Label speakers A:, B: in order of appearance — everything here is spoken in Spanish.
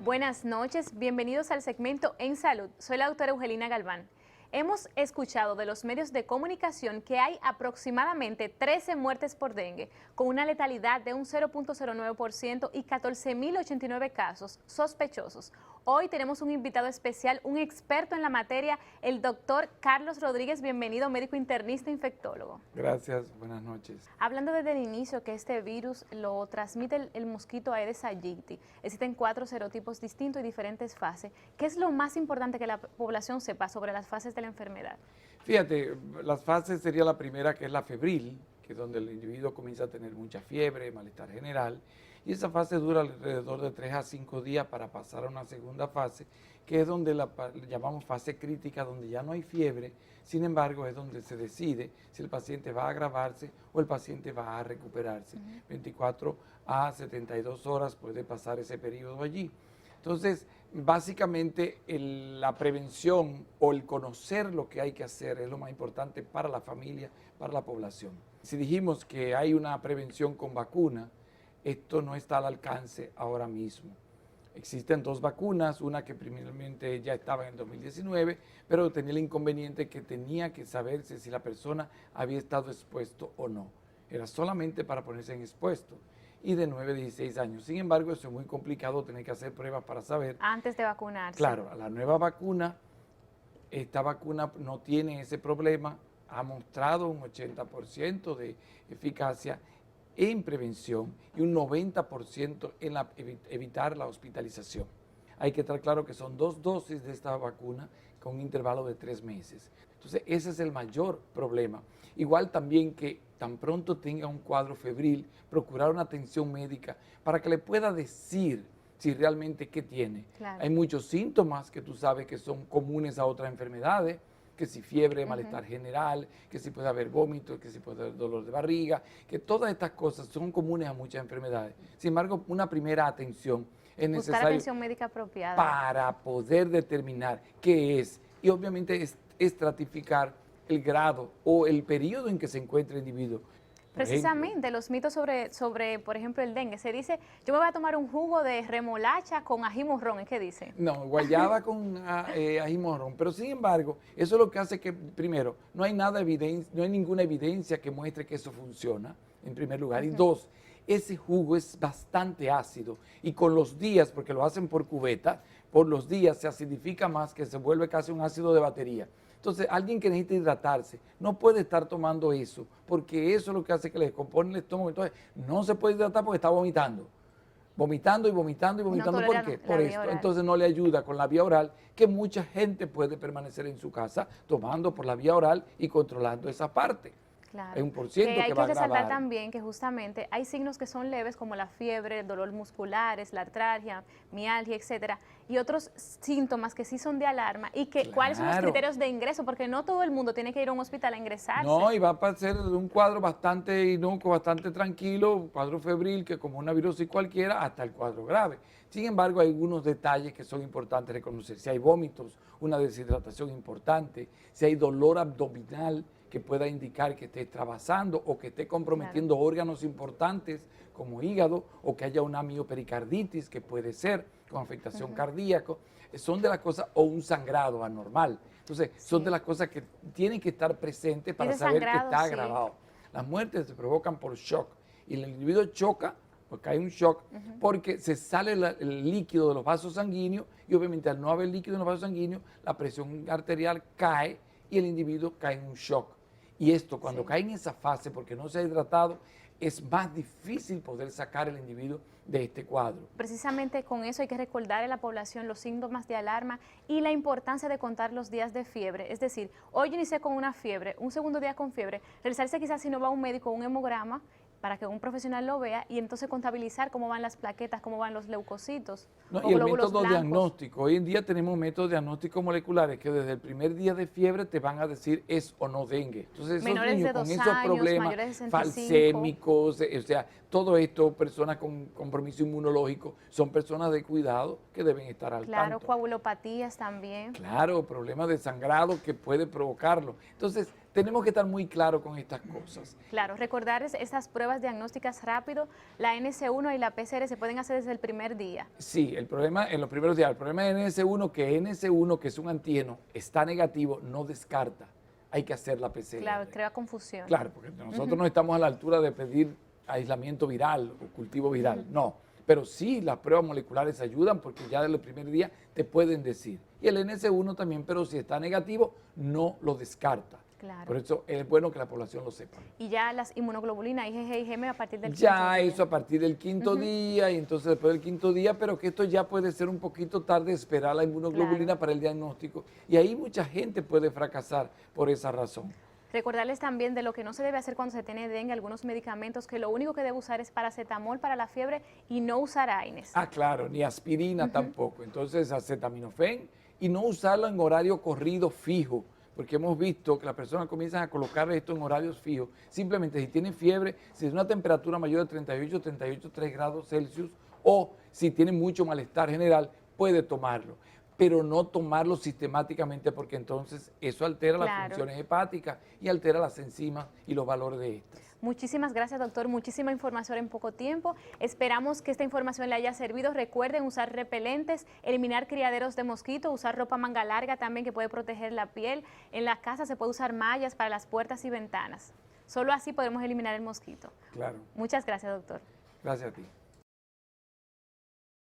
A: Buenas noches, bienvenidos al segmento En Salud. Soy la doctora Eugelina Galván. Hemos escuchado de los medios de comunicación que hay aproximadamente 13 muertes por dengue, con una letalidad de un 0.09% y 14.089 casos sospechosos. Hoy tenemos un invitado especial, un experto en la materia, el doctor Carlos Rodríguez. Bienvenido, médico internista infectólogo.
B: Gracias, buenas noches.
A: Hablando desde el inicio que este virus lo transmite el mosquito Aedes aegypti, existen 4 serotipos distintos y diferentes fases. ¿Qué es lo más importante que la población sepa sobre las fases de la enfermedad?
B: Fíjate, las fases sería la primera, que es la febril, que es donde el individuo comienza a tener mucha fiebre, malestar general, y esa fase dura alrededor de 3 a 5 días para pasar a una segunda fase, que es donde la llamamos fase crítica, donde ya no hay fiebre. Sin embargo, es donde se decide si el paciente va a agravarse o el paciente va a recuperarse. 24 a 72 horas puede pasar ese periodo allí. Entonces, básicamente la prevención o el conocer lo que hay que hacer es lo más importante para la familia, para la población. Si dijimos que hay una prevención con vacuna, esto no está al alcance ahora mismo. Existen 2 vacunas, una que primeramente ya estaba en el 2019, pero tenía el inconveniente que tenía que saberse si la persona había estado expuesto o no. Era solamente para ponerse en expuesto, y de 9 a 16 años. Sin embargo, eso es muy complicado, tener que hacer pruebas para saber.
A: Antes de vacunarse.
B: Claro, la nueva vacuna, esta vacuna no tiene ese problema, ha mostrado un 80% de eficacia en prevención y un 90% en evitar la hospitalización. Hay que estar claro que son 2 dosis de esta vacuna con un intervalo de 3 meses. Entonces, ese es el mayor problema. Igual también que tan pronto tenga un cuadro febril, procurar una atención médica para que le pueda decir si realmente qué tiene.
A: Claro.
B: Hay muchos síntomas que tú sabes que son comunes a otras enfermedades, que si fiebre, malestar general, que si puede haber vómito, que si puede haber dolor de barriga, que todas estas cosas son comunes a muchas enfermedades. Sin embargo, una primera atención es necesaria.
A: Buscar atención médica apropiada.
B: Para poder determinar qué es y obviamente estratificar el grado o el periodo en que se encuentra el individuo.
A: Precisamente, los mitos sobre, por ejemplo, el dengue. Se dice, yo me voy a tomar un jugo de remolacha con ají morrón, ¿es qué dice?
B: No, guayaba con ají morrón. Pero sin embargo, eso es lo que hace que, primero, no hay ninguna evidencia que muestre que eso funciona, en primer lugar. Y 2, ese jugo es bastante ácido y con los días, porque lo hacen por cubeta, por los días se acidifica más, que se vuelve casi un ácido de batería. Entonces, alguien que necesita hidratarse no puede estar tomando eso, porque eso es lo que hace que le descompone el estómago. Entonces, no se puede hidratar porque está vomitando. Vomitando y vomitando y vomitando.
A: No
B: ¿Por qué? Por esto. Entonces, no le ayuda con la vía oral, que mucha gente puede permanecer en su casa tomando por la vía oral y controlando esa parte.
A: Claro.
B: Hay un por ciento que va a
A: Hay que resaltar
B: agravar.
A: también que justamente hay signos que son leves como la fiebre, dolor musculares, la artralgia, mialgia, etcétera, y otros síntomas que sí son de alarma y que cuáles son los criterios de ingreso, porque no todo el mundo tiene que ir a un hospital a ingresarse.
B: No, y va a ser un cuadro bastante inocuo, bastante tranquilo, un cuadro febril que como una virosis cualquiera, hasta el cuadro grave. Sin embargo, hay algunos detalles que son importantes reconocer. Si hay vómitos, una deshidratación importante, si hay dolor abdominal que pueda indicar que esté extravasando o que esté comprometiendo órganos importantes como hígado, o que haya una miopericarditis, que puede ser con afectación cardíaca, son de las cosas, o un sangrado anormal. Entonces, son de las cosas que tienen que estar presentes para saber que está agravado. Las muertes se provocan por shock y el individuo choca, porque hay un shock, porque se sale el líquido de los vasos sanguíneos y obviamente al no haber líquido en los vasos sanguíneos, la presión arterial cae y el individuo cae en un shock. Y esto, cuando cae en esa fase, porque no se ha hidratado, es más difícil poder sacar al individuo de este cuadro.
A: Precisamente con eso hay que recordar a la población los síntomas de alarma y la importancia de contar los días de fiebre. Es decir, hoy yo inicié con una fiebre, un segundo día con fiebre, realizarse quizás si no va a un médico un hemograma para que un profesional lo vea y entonces contabilizar cómo van las plaquetas, cómo van los leucocitos.
B: No, y el método diagnóstico. Hoy en día tenemos métodos diagnósticos moleculares que desde el primer día de fiebre te van a decir es o no dengue. Entonces esos niños con esos problemas falsémicos, o sea, todo esto, personas con compromiso inmunológico, son personas de cuidado que deben estar al tanto.
A: Claro, coagulopatías también.
B: Claro, problemas de sangrado que puede provocarlo. Entonces, tenemos que estar muy claros con estas cosas.
A: Claro, recordarles estas pruebas diagnósticas rápido, la NS1 y la PCR se pueden hacer desde el primer día.
B: Sí, el problema en los primeros días, el problema de NS1, que es un antígeno, está negativo, no descarta. Hay que hacer la PCR.
A: Claro, crea confusión.
B: Claro, porque nosotros no estamos a la altura de pedir aislamiento viral o cultivo viral, no. Pero sí, las pruebas moleculares ayudan porque ya desde el primer día te pueden decir. Y el NS1 también, pero si está negativo, no lo descarta.
A: Claro.
B: Por eso es bueno que la población lo sepa.
A: Y ya las inmunoglobulinas, IgG y IgM a partir del
B: Ya
A: quinto día.
B: eso a partir del quinto día, y entonces después del quinto día, pero que esto ya puede ser un poquito tarde esperar la inmunoglobulina para el diagnóstico. Y ahí mucha gente puede fracasar por esa razón.
A: Recordarles también de lo que no se debe hacer cuando se tiene dengue, algunos medicamentos, que lo único que debe usar es paracetamol para la fiebre y no usar AINES.
B: Ah, claro, ni aspirina tampoco. Entonces, acetaminofén y no usarlo en horario corrido fijo, porque hemos visto que las personas comienzan a colocar esto en horarios fijos. Simplemente si tienen fiebre, si es una temperatura mayor de 38,3 grados Celsius o si tiene mucho malestar general, puede tomarlo. Pero no tomarlo sistemáticamente porque entonces eso altera las funciones hepáticas y altera las enzimas y los valores de estas.
A: Muchísimas gracias, doctor. Muchísima información en poco tiempo. Esperamos que esta información le haya servido. Recuerden usar repelentes, eliminar criaderos de mosquito, usar ropa manga larga también que puede proteger la piel. En la casa se puede usar mallas para las puertas y ventanas. Solo así podemos eliminar el mosquito.
B: Claro.
A: Muchas gracias, doctor.
B: Gracias a ti.